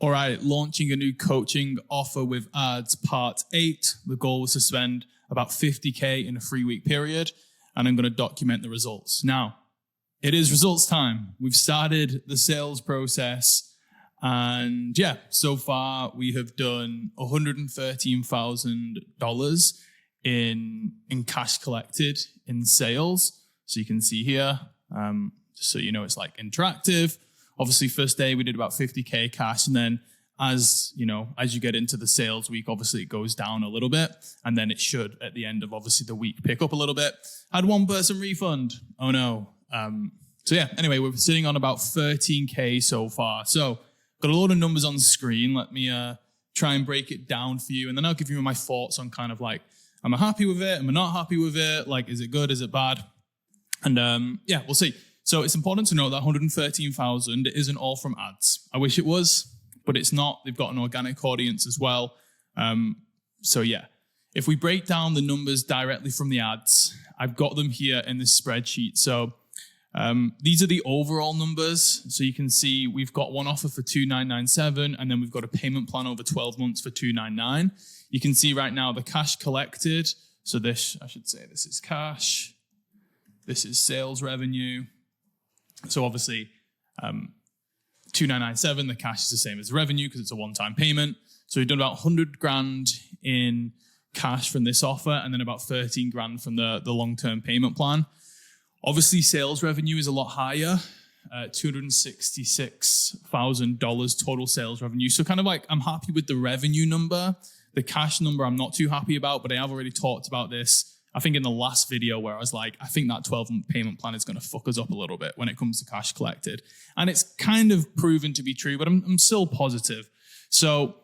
All right, launching a new coaching offer with ads, part 8. The goal was to spend about $50K in a 3-week period, and I'm going to document the results. Now, it is results time. We've started the sales process, and yeah, so far we have done $113,000 in cash collected in sales. So you can see here, just so you know, it's like interactive. Obviously, first day we did about 50K cash, and then as you get into the sales week, obviously it goes down a little bit, and then it should at the end of obviously the week pick up a little bit. Had one person refund. Oh no. So yeah. Anyway, we're sitting on about 13K so far. So got a lot of numbers on the screen. Let me try and break it down for you, and then I'll give you my thoughts on kind of like, am I happy with it? Am I not happy with it? Like, is it good? Is it bad? And yeah, we'll see. So it's important to note that 113,000 isn't all from ads. I wish it was, but it's not. They've got an organic audience as well. So yeah, if we break down the numbers directly from the ads, I've got them here in this spreadsheet. So these are the overall numbers. So you can see we've got one offer for $2,997, and then we've got a payment plan over 12 months for $299. You can see right now the cash collected. So this, I should say, this is cash. This is sales revenue. So obviously, 2,997, the cash is the same as the revenue because it's a one-time payment. So we've done about 100 grand in cash from this offer, and then about 13 grand from the long-term payment plan. Obviously, sales revenue is a lot higher, $266,000 total sales revenue. So kind of like, I'm happy with the revenue number. The cash number I'm not too happy about, but I have already talked about this, I think in the last video, where I was like, I think that 12-month payment plan is going to fuck us up a little bit when it comes to cash collected. And it's kind of proven to be true, but I'm still positive. So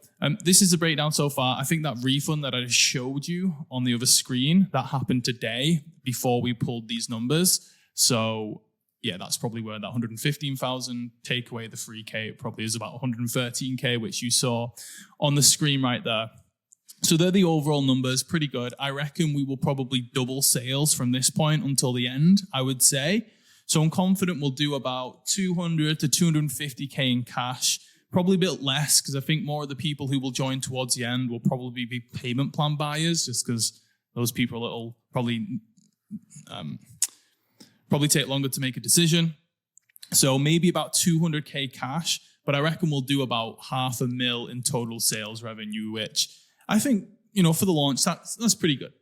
this is the breakdown so far. I think that refund that I just showed you on the other screen, that happened today before we pulled these numbers. So yeah, that's probably where that 115,000, take away the 3K, it probably is about 113K, which you saw on the screen right there. So they're the overall numbers, pretty good. I reckon we will probably double sales from this point until the end, I would say. So I'm confident we'll do about 200 to 250K in cash, probably a bit less because I think more of the people who will join towards the end will probably be payment plan buyers, just because those people will probably take longer to make a decision. So maybe about 200K cash, but I reckon we'll do about $500,000 in total sales revenue, which I think, for the launch, that's pretty good.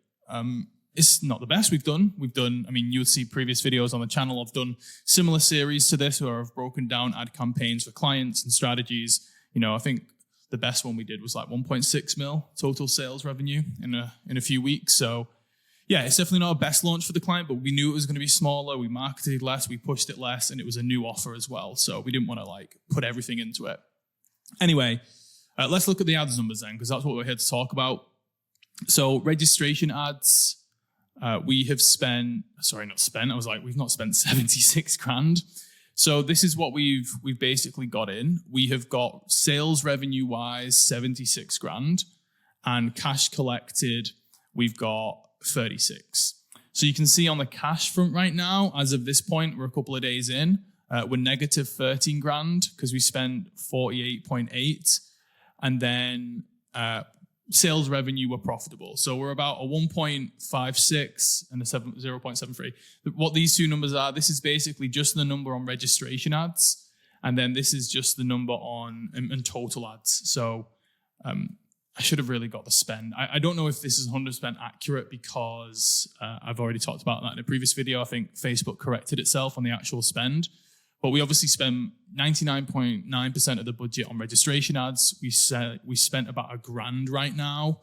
It's not the best we've done. I mean, you'll see previous videos on the channel. I've done similar series to this where I've broken down ad campaigns for clients and strategies. I think the best one we did was like 1.6 mil total sales revenue in a few weeks. So yeah, it's definitely not our best launch for the client, but we knew it was going to be smaller. We marketed less, we pushed it less, and it was a new offer as well. So we didn't want to like put everything into it. Anyway, let's look at the ads numbers then, because that's what we're here to talk about. So registration ads, we have spent, we've not spent 76 grand. So this is what we've basically got in. We have got sales revenue wise 76 grand, and cash collected, we've got 36. So you can see on the cash front right now, as of this point, we're a couple of days in, we're negative 13 grand because we spent 48.8. And then sales revenue were profitable. So we're about a 1.56 and a 0.73. What these two numbers are, this is basically just the number on registration ads. And then this is just the number on in total ads. So I should have really got the spend. I don't know if this is 100% accurate because I've already talked about that in a previous video. I think Facebook corrected itself on the actual spend. But we obviously spend 99.9% of the budget on registration ads. We spent about $1,000 right now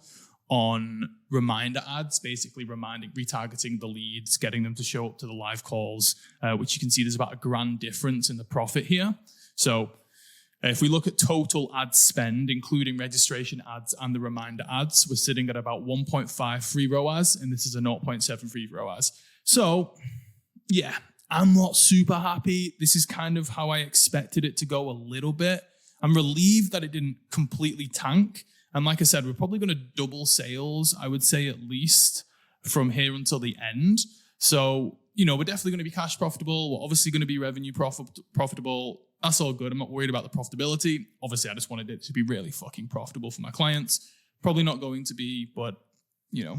on reminder ads, basically retargeting the leads, getting them to show up to the live calls, which you can see there's about $1,000 difference in the profit here. So if we look at total ad spend, including registration ads and the reminder ads, we're sitting at about 1.53 ROAS, and this is a 0.73 ROAS. So yeah, I'm not super happy. This is kind of how I expected it to go a little bit. I'm relieved that it didn't completely tank. And like I said, we're probably going to double sales, I would say at least, from here until the end. So, we're definitely going to be cash profitable. We're obviously going to be revenue profitable. that's all good. I'm not worried about the profitability. Obviously, I just wanted it to be really fucking profitable for my clients. Probably not going to be, but yeah,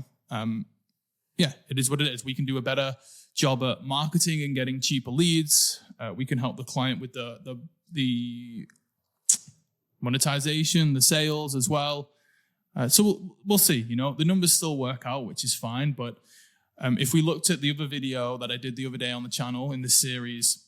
it is what it is. We can do a better job at marketing and getting cheaper leads. We can help the client with the monetization, the sales as well. So we'll see. The numbers still work out, which is fine. But if we looked at the other video that I did the other day on the channel in this series,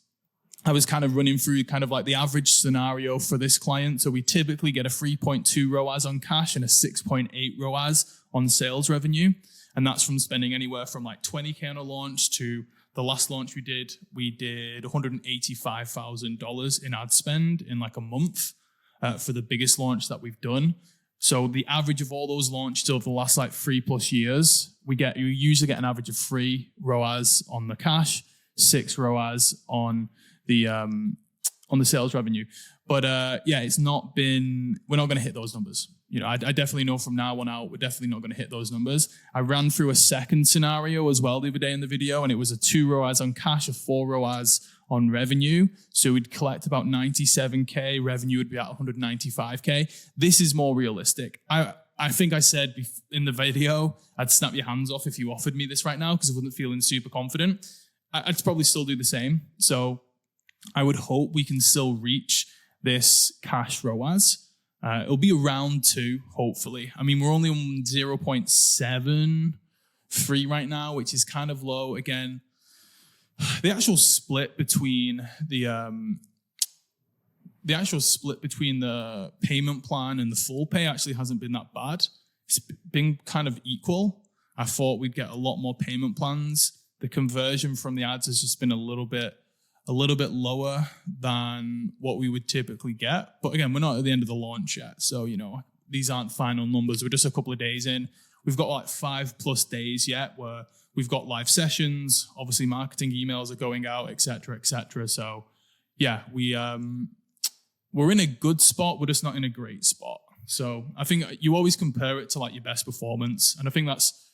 I was kind of running through kind of like the average scenario for this client. So we typically get a 3.2 ROAS on cash and a 6.8 ROAS on sales revenue. And that's from spending anywhere from like 20K on a launch to the last launch we did $185,000 in ad spend in like a month for the biggest launch that we've done. So the average of all those launched over the last like 3+ years, you usually get an average of 3 ROAS on the cash, 6 ROAS on the sales revenue. But we're not going to hit those numbers. I definitely know from now on out, we're definitely not going to hit those numbers. I ran through a second scenario as well the other day in the video, and it was a 2 ROAS on cash, a 4 ROAS on revenue. So we'd collect about 97K, revenue would be at 195K. This is more realistic. I think I said in the video, I'd snap your hands off if you offered me this right now because I wasn't feeling super confident. I'd probably still do the same. So I would hope we can still reach this cash ROAS. It'll be around 2, hopefully. I mean, we're only on 0.73 right now, which is kind of low. Again, the actual split between the payment plan and the full pay actually hasn't been that bad. It's been kind of equal. I thought we'd get a lot more payment plans. The conversion from the ads has just been a little bit lower than what we would typically get. But again, we're not at the end of the launch yet. So, these aren't final numbers. We're just a couple of days in. We've got like 5+ days yet where we've got live sessions. Obviously, marketing emails are going out, et cetera, et cetera. So yeah, we're in a good spot. We're just not in a great spot. So I think you always compare it to like your best performance. And I think that's,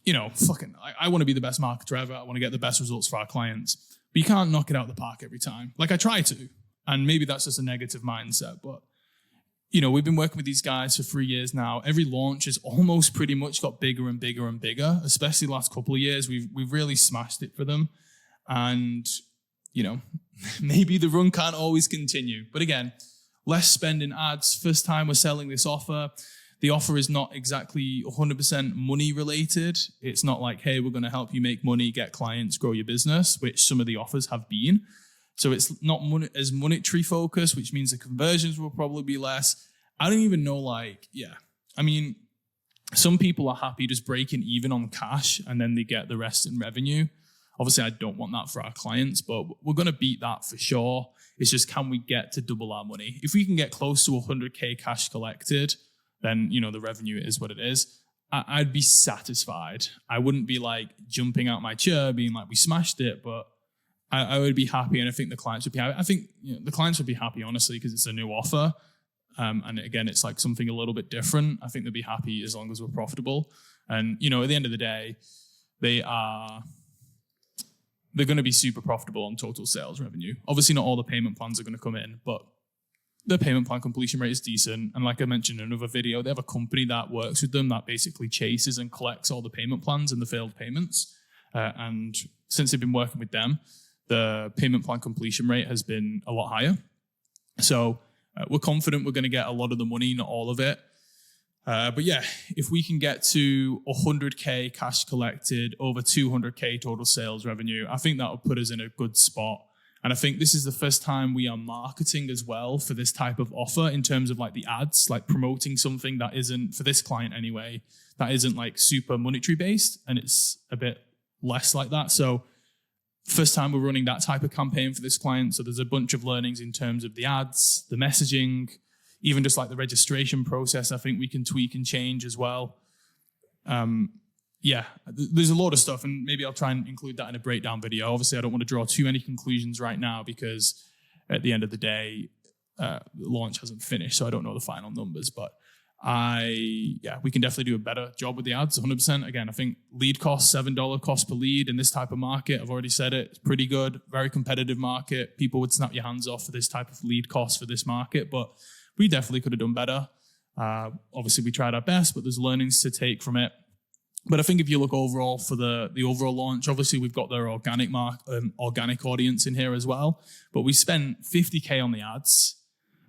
I want to be the best marketer ever. I want to get the best results for our clients. But you can't knock it out of the park every time. Like I try to, and maybe that's just a negative mindset. But, we've been working with these guys for 3 years now. Every launch has almost pretty much got bigger and bigger and bigger, especially the last couple of years. We've really smashed it for them. And, maybe the run can't always continue. But again, less spend in ads. First time we're selling this offer. The offer is not exactly 100% money related. It's not like, hey, we're going to help you make money, get clients, grow your business, which some of the offers have been. So it's not as monetary focused, which means the conversions will probably be less. I don't even know, some people are happy just breaking even on cash and then they get the rest in revenue. Obviously, I don't want that for our clients, but we're going to beat that for sure. It's just, can we get to double our money? If we can get close to 100K cash collected, then, the revenue is what it is. I'd be satisfied. I wouldn't be like jumping out my chair being like, we smashed it, but I would be happy. And I think the clients would be happy. I think the clients would be happy, honestly, because it's a new offer. And again, it's like something a little bit different. I think they'll be happy as long as we're profitable. And, at the end of the day, they're going to be super profitable on total sales revenue. Obviously, not all the payment plans are going to come in, but the payment plan completion rate is decent. And like I mentioned in another video, they have a company that works with them that basically chases and collects all the payment plans and the failed payments. And since they've been working with them, the payment plan completion rate has been a lot higher. So we're confident we're going to get a lot of the money, not all of it. But yeah, if we can get to 100K cash collected, over 200K total sales revenue, I think that will put us in a good spot. And I think this is the first time we are marketing as well for this type of offer in terms of like the ads, like promoting something that isn't, for this client anyway, that isn't like super monetary based, and it's a bit less like that. So first time we're running that type of campaign for this client. So there's a bunch of learnings in terms of the ads, the messaging, even just like the registration process. I think we can tweak and change as well. Yeah, there's a lot of stuff, and maybe I'll try and include that in a breakdown video. Obviously, I don't want to draw too many conclusions right now because at the end of the day, the launch hasn't finished, so I don't know the final numbers. But we can definitely do a better job with the ads, 100%. Again, I think lead cost, $7 cost per lead in this type of market. I've already said it. It's pretty good, very competitive market. People would snap your hands off for this type of lead cost for this market, but we definitely could have done better. Obviously, we tried our best, but there's learnings to take from it. But I think if you look overall for the overall launch, obviously we've got their organic audience in here as well, but we spent $50K on the ads.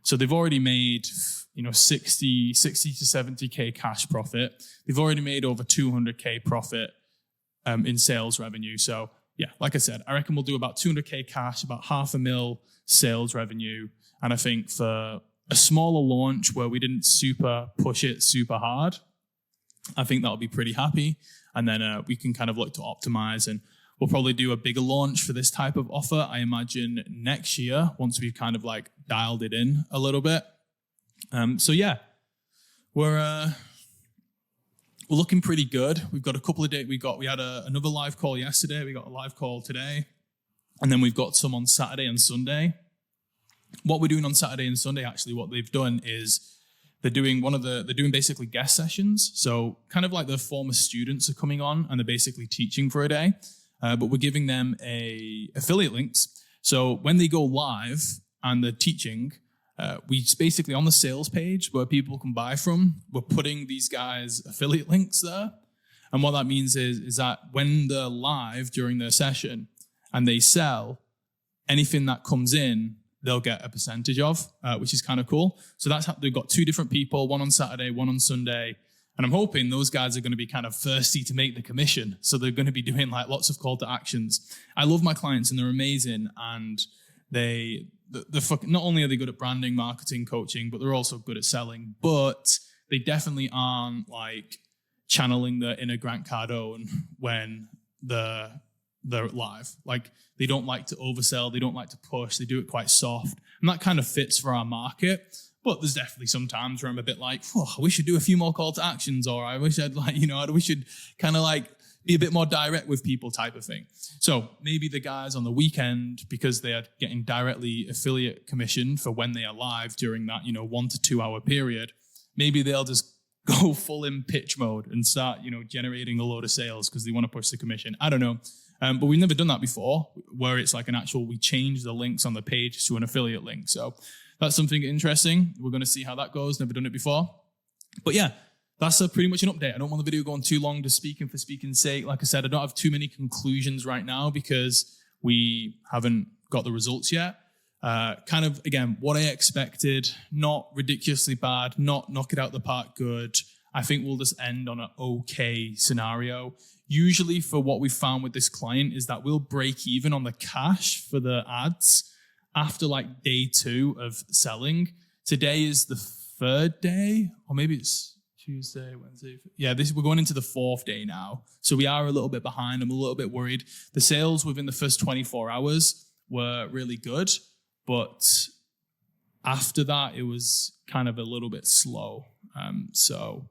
So they've already made, 60 to 70K cash profit. They've already made over 200K profit in sales revenue. So yeah, like I said, I reckon we'll do about 200K cash, about $500,000 sales revenue. And I think for a smaller launch where we didn't super push it super hard, I think that'll be pretty happy. And then we can kind of look to optimize, and we'll probably do a bigger launch for this type of offer, I imagine, next year, once we've kind of like dialed it in a little bit. So yeah, we're looking pretty good. We've got a couple of days. We had another live call yesterday. We got a live call today. And then we've got some on Saturday and Sunday. What we're doing on Saturday and Sunday, actually, what they've done is they're doing basically guest sessions. So kind of like the former students are coming on and they're basically teaching for a day, but we're giving them affiliate links. So when they go live and they're teaching, we basically on the sales page where people can buy from, we're putting these guys affiliate links there. And what that means is that when they're live during their session and they sell, anything that comes in, they'll get a percentage of, which is kind of cool. So that's how they've got two different people, one on Saturday, one on Sunday. And I'm hoping those guys are going to be kind of thirsty to make the commission. So they're going to be doing like lots of call to actions. I love my clients and they're amazing. And they're not only are they good at branding, marketing, coaching, but they're also good at selling. But they definitely aren't like channeling their inner Grant Cardone when they're live. Like they don't like to oversell, they don't like to push, they do it quite soft. And that kind of fits for our market. But there's definitely some times where I'm a bit like, I wish I'd do a few more call to actions, or I wish I'd we should kind of like be a bit more direct with people type of thing. So maybe the guys on the weekend, because they are getting directly affiliate commission for when they are live during that, 1 to 2 hour period, maybe they'll just go full in pitch mode and start, generating a load of sales because they want to push the commission. I don't know. But we've never done that before, where it's like we change the links on the page to an affiliate link. So that's something interesting. We're going to see how that goes. Never done it before. But yeah, that's pretty much an update. I don't want the video going too long, just speaking for speaking's sake. Like I said, I don't have too many conclusions right now because we haven't got the results yet. Kind of, again, what I expected, not ridiculously bad, not knock it out the park good. I think we'll just end on an okay scenario. Usually for what we found with this client is that we'll break even on the cash for the ads after like day 2 of selling. Today is the 3rd day, or maybe it's Tuesday, Wednesday. Yeah, we're going into the 4th day now. So we are a little bit behind. I'm a little bit worried. The sales within the first 24 hours were really good, but after that, it was kind of a little bit slow. So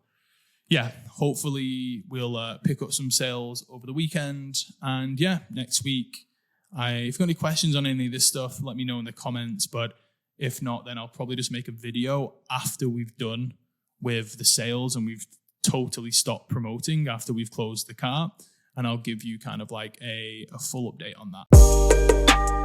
yeah, hopefully we'll pick up some sales over the weekend. And yeah, next week, if you've got any questions on any of this stuff, let me know in the comments. But if not, then I'll probably just make a video after we've done with the sales and we've totally stopped promoting after we've closed the cart. And I'll give you kind of like a full update on that.